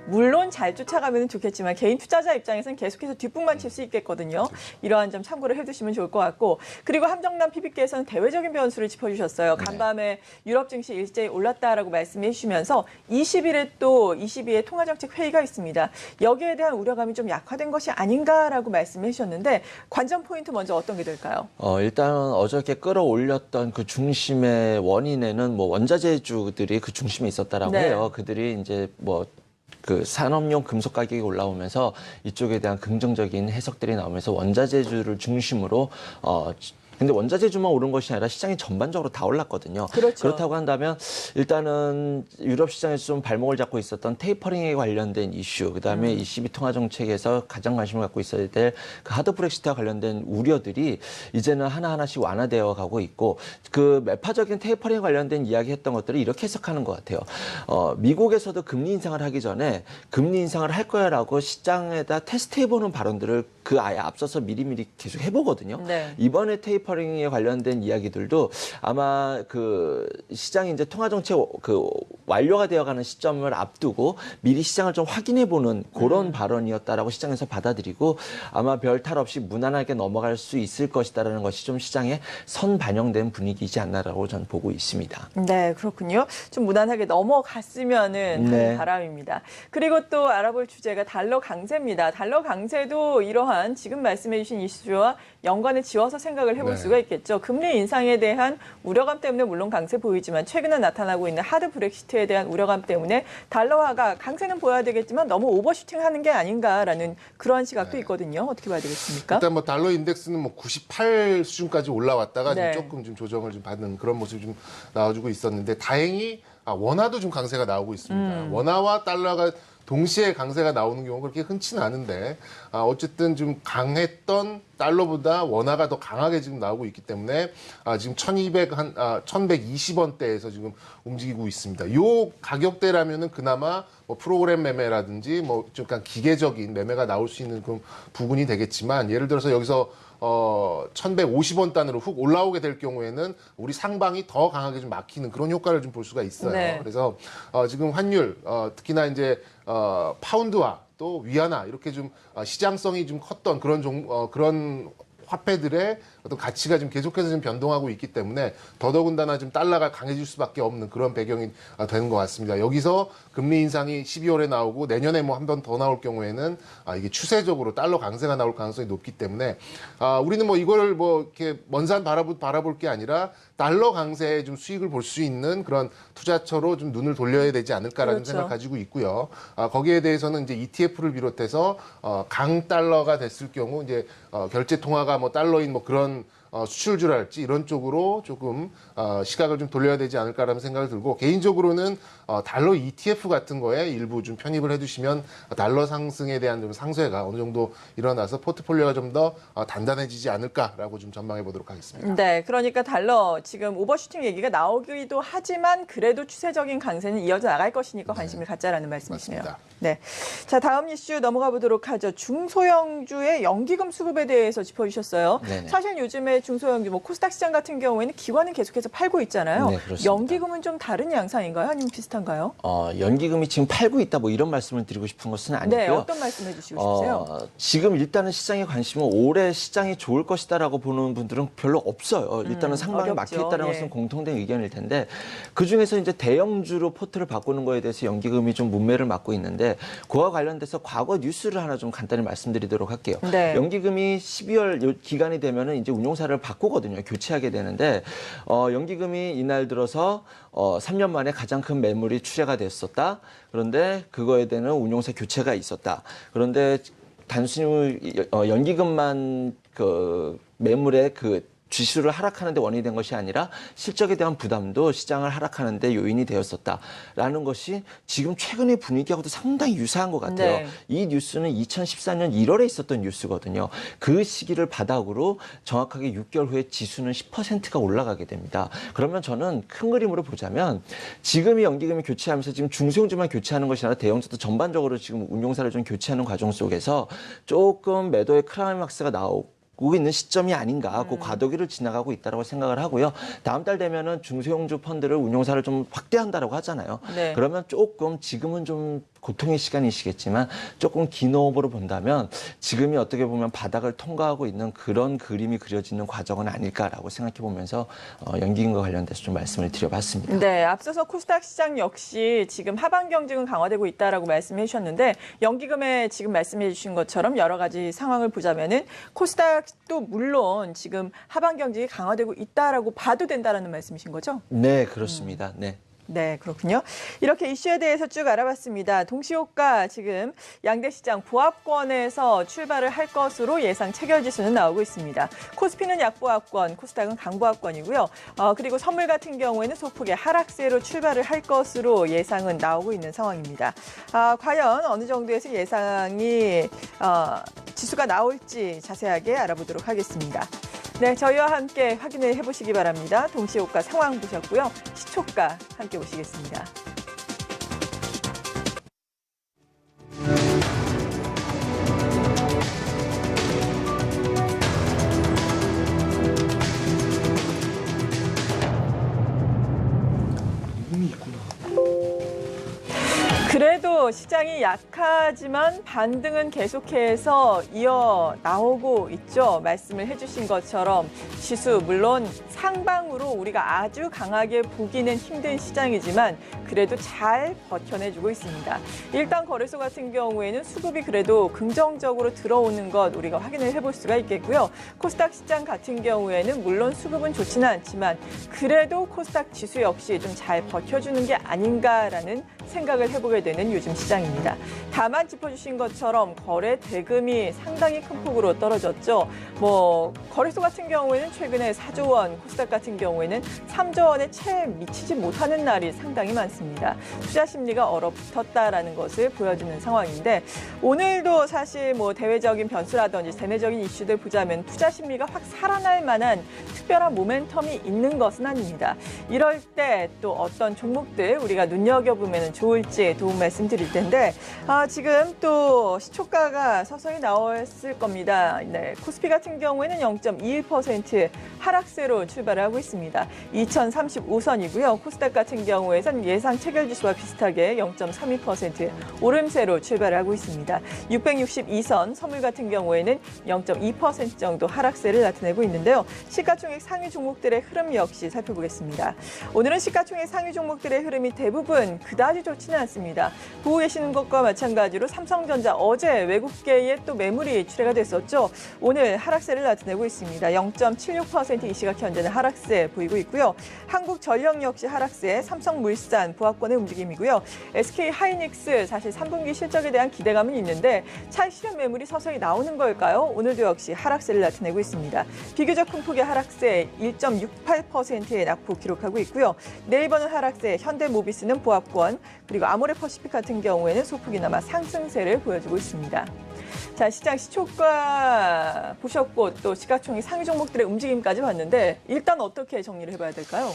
물론 잘 쫓아가면 좋겠지만 개인 투자자 입장에서는 계속해서 뒷북만 칠 수 있겠거든요. 이러한 점 참고를 해두시면 좋을 것 같고 그리고 함정남 PB께서는 대외적인 변수를 짚어주셨어요. 간밤에 유럽 증시 일제히 올랐다라고 말씀해 주시면서 20일에 또 22회 통화정책 회의가 있습니다. 여기에 대한 우려감이 좀 약화된 것이 아닌가라고 말씀해 주셨는데 관전 포인트 먼저 어떤 게 될까요? 일단 어저께 끌어올렸던 그 중심의 원인에는 뭐 원자재주들이 그 중심에 있었다라고 네. 해요. 그들이 이제 뭐 그 산업용 금속 가격이 올라오면서 이쪽에 대한 긍정적인 해석들이 나오면서 원자재주를 중심으로 근데 원자재주만 오른 것이 아니라 시장이 전반적으로 다 올랐거든요. 그렇죠. 그렇다고 한다면 일단은 유럽 시장에서 좀 발목을 잡고 있었던 테이퍼링에 관련된 이슈, 그다음에 22 통화 정책에서 가장 관심을 갖고 있어야 될 그 하드 브렉시트와 관련된 우려들이 이제는 하나하나씩 완화되어 가고 있고 그 매파적인 테이퍼링에 관련된 이야기했던 것들을 이렇게 해석하는 것 같아요. 미국에서도 금리 인상을 하기 전에 금리 인상을 할 거야라고 시장에다 테스트해보는 발언들을 그 아예 앞서서 미리미리 계속 해보거든요. 네. 이번에 테이퍼링에 관련된 이야기들도 아마 그 시장이 이제 통화 정책 그 완료가 되어가는 시점을 앞두고 미리 시장을 좀 확인해보는 그런 발언이었다라고 시장에서 받아들이고 아마 별 탈 없이 무난하게 넘어갈 수 있을 것이다라는 것이 좀 시장에 선 반영된 분위기이지 않나라고 저는 보고 있습니다. 네, 그렇군요. 좀 무난하게 넘어갔으면은 네. 하는 바람입니다. 그리고 또 알아볼 주제가 달러 강세입니다. 달러 강세도 이러한 지금 말씀해 주신 이슈와 연관을 지어서 생각을 해볼 네. 수가 있겠죠. 금리 인상에 대한 우려감 때문에 물론 강세 보이지만 최근에 나타나고 있는 하드 브렉시트에 대한 우려감 때문에 달러화가 강세는 보여야 되겠지만 너무 오버슈팅하는 게 아닌가라는 그런 시각도 있거든요. 어떻게 봐야 되겠습니까? 일단 뭐 달러 인덱스는 뭐 98 수준까지 올라왔다가 네. 지금 조금 좀 조정을 좀 받는 그런 모습이 좀 나와주고 있었는데 다행히 원화도 좀 강세가 나오고 있습니다. 원화와 달러가 동시에 강세가 나오는 경우가 그렇게 흔치는 않은데 어쨌든 좀 강했던 달러보다 원화가 더 강하게 지금 나오고 있기 때문에 지금 1120원대에서 지금 움직이고 있습니다. 요 가격대라면은 그나마 뭐 프로그램 매매라든지 뭐 좀 약간 기계적인 매매가 나올 수 있는 그런 부분이 되겠지만 예를 들어서 여기서 1150원 단으로 훅 올라오게 될 경우에는 우리 상방이 더 강하게 좀 막히는 그런 효과를 좀 볼 수가 있어요. 네. 그래서 지금 환율 특히나 이제 파운드화 또 위안화 이렇게 좀 시장성이 좀 컸던 그런 화폐들의 어떤 가치가 지금 계속해서 좀 변동하고 있기 때문에 더더군다나 좀 달러가 강해질 수밖에 없는 그런 배경이 되는 것 같습니다. 여기서 금리 인상이 12월에 나오고 내년에 뭐 한 번 더 나올 경우에는 이게 추세적으로 달러 강세가 나올 가능성이 높기 때문에 우리는 뭐 이걸 뭐 이렇게 먼산 바라볼 게 아니라 달러 강세에 좀 수익을 볼 수 있는 그런 투자처로 좀 눈을 돌려야 되지 않을까라는 그렇죠. 생각 가지고 있고요. 거기에 대해서는 이제 ETF를 비롯해서 강 달러가 됐을 경우 이제 결제 통화가 뭐 달러인 뭐 그런 수출주랄지 이런 쪽으로 조금 시각을 좀 돌려야 되지 않을까라는 생각을 들고 개인적으로는 달러 ETF 같은 거에 일부 좀 편입을 해두시면 달러 상승에 대한 좀 상쇄가 어느 정도 일어나서 포트폴리오가 좀 더 단단해지지 않을까라고 좀 전망해 보도록 하겠습니다. 네, 그러니까 달러 지금 오버슈팅 얘기가 나오기도 하지만 그래도 추세적인 강세는 이어져 나갈 것이니까 관심을 갖자라는 말씀이시네요. 맞습니다. 네, 자 다음 이슈 넘어가 보도록 하죠. 중소형주의 연기금 수급에 대해서 짚어주셨어요. 네네. 사실 요즘에 중소형주, 뭐 코스닥 시장 같은 경우에는 기관은 계속해서 팔고 있잖아요. 네, 그렇습니다. 연기금은 좀 다른 양상인가요? 아니면 비슷한가요? 연기금이 지금 팔고 있다 뭐 이런 말씀을 드리고 싶은 것은 아니고요. 네, 어떤 말씀 해주시고 싶으세요? 지금 일단은 시장의 관심은 올해 시장이 좋을 것이다라고 보는 분들은 별로 없어요. 일단은 상방에 어렵죠. 막혀 있다는 예. 것은 공통된 의견일 텐데 그중에서 이제 대형주로 포트를 바꾸는 거에 대해서 연기금이 좀 문매를 맞고 있는데 그와 관련돼서 과거 뉴스를 하나 좀 간단히 말씀드리도록 할게요. 네. 연기금이 12월 요 기간이 되면은 이제 운용사를 바꾸거든요. 교체하게 되는데 연기금이 이날 들어서 3년 만에 가장 큰 매물이 출회가 됐었다. 그런데 그거에 대한 운용사 교체가 있었다. 그런데 단순히 연기금만 그 매물의 그 지수를 하락하는 데 원인이 된 것이 아니라 실적에 대한 부담도 시장을 하락하는 데 요인이 되었었다라는 것이 지금 최근의 분위기하고도 상당히 유사한 것 같아요. 네. 이 뉴스는 2014년 1월에 있었던 뉴스거든요. 그 시기를 바닥으로 정확하게 6개월 후에 지수는 10%가 올라가게 됩니다. 그러면 저는 큰 그림으로 보자면 지금이 연기금이 교체하면서 지금 중소형주만 교체하는 것이 아니라 대형주도 전반적으로 지금 운용사를 좀 교체하는 과정 속에서 조금 매도의 클라이막스가 나오고 있는 시점이 아닌가, 그 과도기를 지나가고 있다고 생각을 하고요. 다음 달 되면은 중소형주 펀드를 운용사를 좀 확대한다라고 하잖아요. 네. 그러면 조금 지금은 좀 고통의 시간이시겠지만 조금 긴 호흡으로 본다면 지금이 어떻게 보면 바닥을 통과하고 있는 그런 그림이 그려지는 과정은 아닐까라고 생각해 보면서 연기금과 관련돼서 좀 말씀을 드려봤습니다. 네, 앞서서 코스닥 시장 역시 지금 하반 경직은 강화되고 있다라고 말씀해 주셨는데 연기금에 지금 말씀해 주신 것처럼 여러 가지 상황을 보자면은 코스닥도 물론 지금 하반 경직이 강화되고 있다라고 봐도 된다라는 말씀이신 거죠? 네, 그렇습니다. 네. 네, 그렇군요. 이렇게 이슈에 대해서 쭉 알아봤습니다. 동시호가 지금 양대 시장 보합권에서 출발을 할 것으로 예상 체결지수는 나오고 있습니다. 코스피는 약보합권, 코스닥은 강보합권이고요. 그리고 선물 같은 경우에는 소폭의 하락세로 출발을 할 것으로 예상은 나오고 있는 상황입니다. 과연 어느 정도에서 예상이 지수가 나올지 자세하게 알아보도록 하겠습니다. 네, 저희와 함께 확인을 해보시기 바랍니다. 동시호가 상황 보셨고요. 시초가 함께 보시겠습니다. 그래도 시장이 약하지만 반등은 계속해서 이어 나오고 있죠. 말씀을 해주신 것처럼 지수 물론 상방으로 우리가 아주 강하게 보기는 힘든 시장이지만 그래도 잘 버텨내주고 있습니다. 일단 거래소 같은 경우에는 수급이 그래도 긍정적으로 들어오는 것 우리가 확인을 해볼 수가 있겠고요. 코스닥 시장 같은 경우에는 물론 수급은 좋지는 않지만 그래도 코스닥 지수 역시 좀 잘 버텨주는 게 아닌가라는 생각을 해보게 되는 요즘 시장입니다. 다만 짚어주신 것처럼 거래 대금이 상당히 큰 폭으로 떨어졌죠. 거래소 같은 경우에는 최근에 4조 원, 코스닥 같은 경우에는 3조 원에 채 미치지 못하는 날이 상당히 많습니다. 투자 심리가 얼어붙었다라는 것을 보여주는 상황인데 오늘도 사실 대외적인 변수라든지 세내적인 이슈들 보자면 투자 심리가 확 살아날 만한 특별한 모멘텀이 있는 것은 아닙니다. 이럴 때 또 어떤 종목들 우리가 눈여겨보면 좋을지 도움 말씀드릴 텐데 지금 또 시초가가 서서히 나왔을 겁니다. 네, 코스피 같은 경우에는 0.21% 하락세로 출발하고 있습니다. 2035선이고요. 코스닥 같은 경우에는 예상 체결지수와 비슷하게 0.32% 오름세로 출발하고 있습니다. 662선 선물 같은 경우에는 0.2% 정도 하락세를 나타내고 있는데요. 시가총액 상위 종목들의 흐름 역시 살펴보겠습니다. 오늘은 시가총액 상위 종목들의 흐름이 대부분 그다지 좋지는 않습니다. 보고 계시는 것과 마찬가지로 삼성전자 어제 외국계의 또 매물이 출회가 됐었죠. 오늘 하락세를 나타내고 있습니다. 0.76% 이 시각 현재는 하락세 보이고 있고요. 한국전력 역시 하락세, 삼성물산 보합권의 움직임이고요. SK하이닉스 사실 3분기 실적에 대한 기대감은 있는데 차익 실현 매물이 서서히 나오는 걸까요? 오늘도 역시 하락세를 나타내고 있습니다. 비교적 큰 폭의 하락세 1.68%의 낙폭 기록하고 있고요. 네이버는 하락세, 현대모비스는 보합권, 그리고 아모레퍼시픽 같은 경우에는 소폭이나마 상승세를 보여주고 있습니다. 자, 시장 시초가 보셨고 또 시가총액 상위 종목들의 움직임까지 봤는데 일단 어떻게 정리를 해봐야 될까요?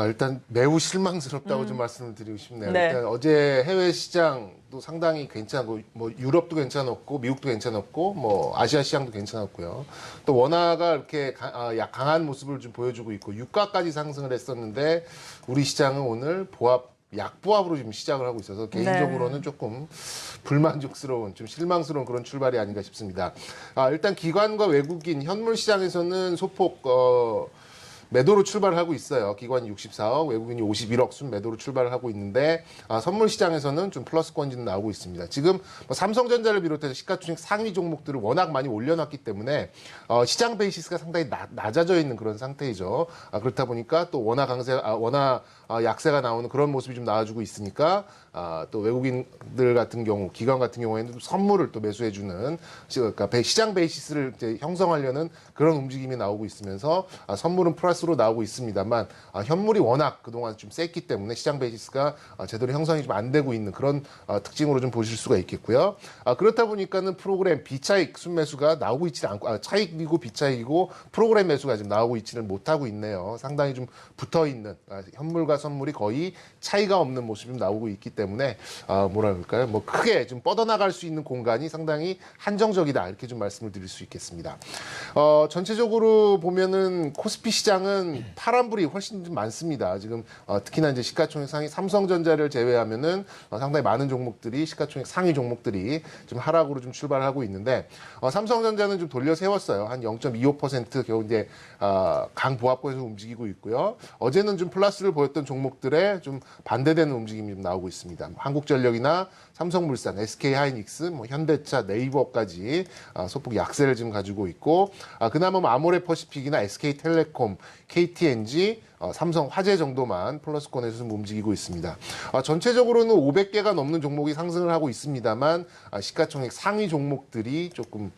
일단 매우 실망스럽다고 좀 말씀을 드리고 싶네요. 네. 일단 어제 해외 시장도 상당히 괜찮고 유럽도 괜찮았고 미국도 괜찮았고 아시아 시장도 괜찮았고요. 또 원화가 이렇게 강한 모습을 좀 보여주고 있고 유가까지 상승을 했었는데 우리 시장은 오늘 약보합으로 지금 시작을 하고 있어서 개인적으로는 조금 불만족스러운, 좀 실망스러운 그런 출발이 아닌가 싶습니다. 일단 기관과 외국인 현물 시장에서는 소폭 매도로 출발을 하고 있어요. 기관이 64억, 외국인이 51억 순 매도로 출발을 하고 있는데 선물 시장에서는 좀 플러스권지는 나오고 있습니다. 지금 삼성전자를 비롯해서 시가총액 상위 종목들을 워낙 많이 올려놨기 때문에 시장 베이시스가 상당히 낮아져 있는 그런 상태이죠. 그렇다 보니까 또 원화 약세가 나오는 그런 모습이 좀 나와주고 있으니까 또 외국인들 같은 경우, 기관 같은 경우에는 선물을 또 매수해주는 그러니까 시장 베이시스를 이제 형성하려는 그런 움직임이 나오고 있으면서 선물은 플러스로 나오고 있습니다만 현물이 워낙 그동안 좀 셌기 때문에 시장 베이시스가 제대로 형성이 좀 안 되고 있는 그런 특징으로 좀 보실 수가 있겠고요. 그렇다 보니까는 프로그램 비차익 순매수가 나오고 있지는 않고 차익이고 비차익이고 프로그램 매수가 지금 나오고 있지는 못하고 있네요. 상당히 좀 붙어 있는 현물과 선물이 거의 차이가 없는 모습이 좀 나오고 있기 때문에 뭐라 그럴까요? 크게 좀 뻗어나갈 수 있는 공간이 상당히 한정적이다 이렇게 좀 말씀을 드릴 수 있겠습니다. 전체적으로 보면은 코스피 시장은 시장은 파란불이 훨씬 좀 많습니다. 지금 특히나 이제 시가총액 상위 삼성전자를 제외하면은 상당히 많은 종목들이 시가총액 상위 종목들이 좀 하락으로 좀 출발하고 있는데 삼성전자는 좀 돌려 세웠어요. 한 0.25% 겨우 이제 강보합권에서 움직이고 있고요. 어제는 좀 플러스를 보였던 종목들에 좀 반대되는 움직임이 좀 나오고 있습니다. 한국전력이나 삼성물산, SK하이닉스, 뭐 현대차, 네이버까지 소폭 약세를 지금 가지고 있고 그나마 뭐 아모레퍼시픽이나 SK텔레콤, KTNG, 삼성화재 정도만 플러스권에서 좀 움직이고 있습니다. 전체적으로는 500개가 넘는 종목이 상승을 하고 있습니다만 시가총액 상위 종목들이 조금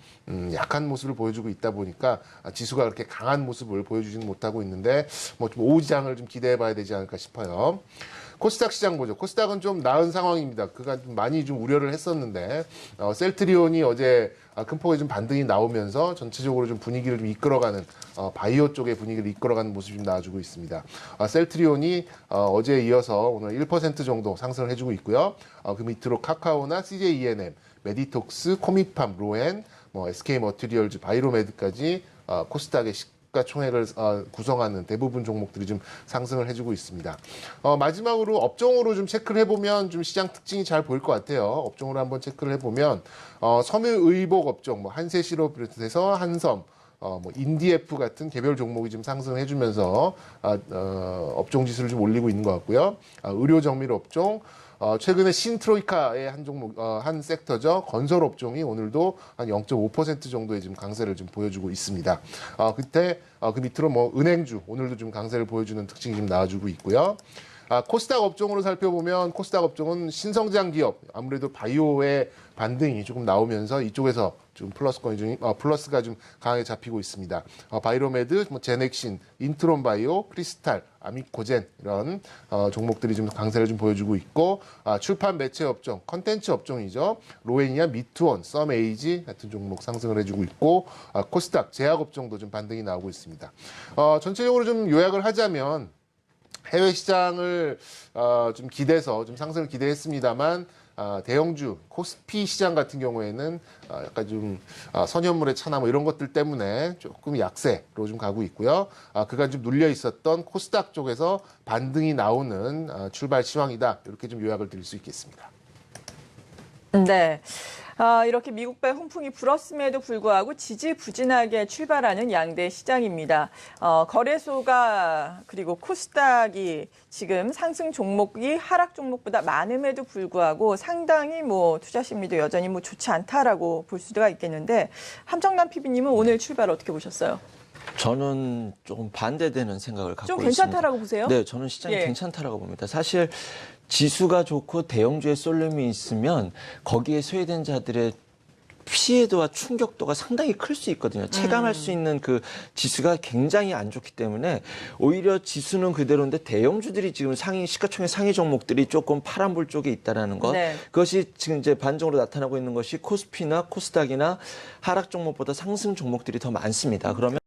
약한 모습을 보여주고 있다 보니까 지수가 그렇게 강한 모습을 보여주지는 못하고 있는데 뭐 좀 오후 장을 좀 기대해봐야 되지 않을까 싶어요. 코스닥 시장 보죠. 코스닥은 좀 나은 상황입니다. 그가 좀 많이 좀 우려를 했었는데 셀트리온이 어제 큰 폭의 좀 반등이 나오면서 전체적으로 좀 분위기를 좀 이끌어가는 바이오 쪽의 분위기를 이끌어가는 모습이 좀 나와주고 있습니다. 셀트리온이 어제에 이어서 오늘 1% 정도 상승을 해주고 있고요. 그 밑으로 카카오나 CJ ENM, 메디톡스, 코미팜, 로엔, 뭐 SK 머티리얼즈, 바이로메드까지 코스닥의 시가총액을 구성하는 대부분 종목들이 좀 상승을 해주고 있습니다. 마지막으로 업종으로 좀 체크를 해보면 좀 시장 특징이 잘 보일 것 같아요. 업종으로 한번 체크를 해보면 섬유의복 업종, 뭐 한세시로 비롯해서 한섬, 뭐 인디에프 같은 개별 종목이 좀 상승해주면서 업종 지수를 좀 올리고 있는 것 같고요. 의료 정밀 업종. 최근에 신트로이카의 한 종목, 한 섹터죠. 건설 업종이 오늘도 한 0.5% 정도의 지금 강세를 좀 보여주고 있습니다. 그 밑으로 뭐 은행주, 오늘도 좀 강세를 보여주는 특징이 좀 나와주고 있고요. 코스닥 업종으로 살펴보면 코스닥 업종은 신성장 기업, 아무래도 바이오의 반등이 조금 나오면서 이쪽에서 좀 플러스가 좀 강하게 잡히고 있습니다. 바이로메드, 뭐 제넥신, 인트론바이오, 크리스탈, 아미코젠 이런 종목들이 좀 강세를 좀 보여주고 있고 출판 매체 업종, 컨텐츠 업종이죠. 로엔이나 미투원, 썸에이지 같은 종목 상승을 해주고 있고 코스닥 제약 업종도 좀 반등이 나오고 있습니다. 전체적으로 좀 요약을 하자면 해외 시장을 좀 기대서 좀 상승을 기대했습니다만 대형주 코스피 시장 같은 경우에는 약간 좀 선현물의 차나 뭐 이런 것들 때문에 조금 약세로 좀 가고 있고요. 그간 좀 눌려 있었던 코스닥 쪽에서 반등이 나오는 출발 시황이다. 이렇게 좀 요약을 드릴 수 있겠습니다. 네. 이렇게 미국발 홍풍이 불었음에도 불구하고 지지부진하게 출발하는 양대 시장입니다. 거래소가 그리고 코스닥이 지금 상승 종목이 하락 종목보다 많음에도 불구하고 상당히 뭐 투자 심리도 여전히 뭐 좋지 않다라고 볼 수가 있겠는데 함정남 PB님은 오늘 출발 어떻게 보셨어요? 저는 조금 반대되는 생각을 갖고 좀 있습니다. 괜찮다라고 보세요? 네, 저는 시장이 예. 괜찮다라고 봅니다. 사실 지수가 좋고 대형주의 쏠림이 있으면 거기에 소외된 자들의 피해도와 충격도가 상당히 클 수 있거든요. 체감할 수 있는 그 지수가 굉장히 안 좋기 때문에 오히려 지수는 그대로인데 대형주들이 지금 시가총액 상위 종목들이 조금 파란불 쪽에 있다라는 것. 네. 그것이 지금 이제 반적으로 나타나고 있는 것이 코스피나 코스닥이나 하락 종목보다 상승 종목들이 더 많습니다. 그러면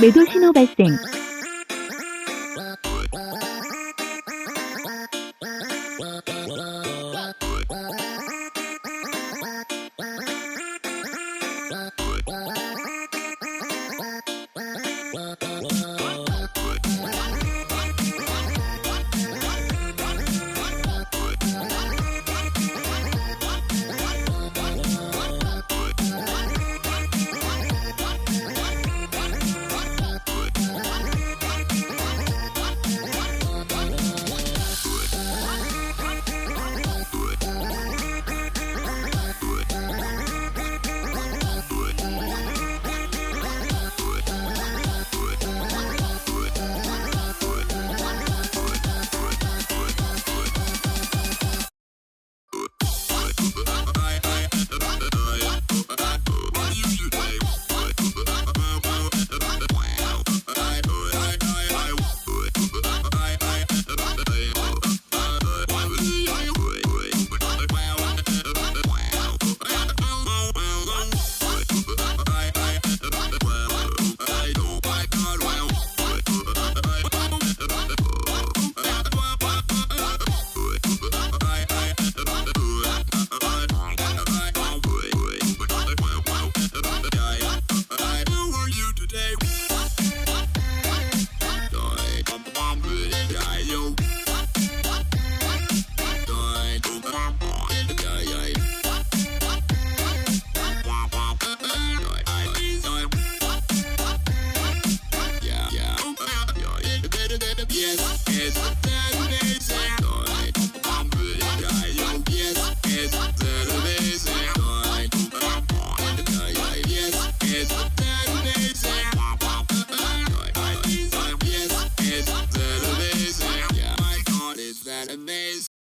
매도 신호 발생. Yes,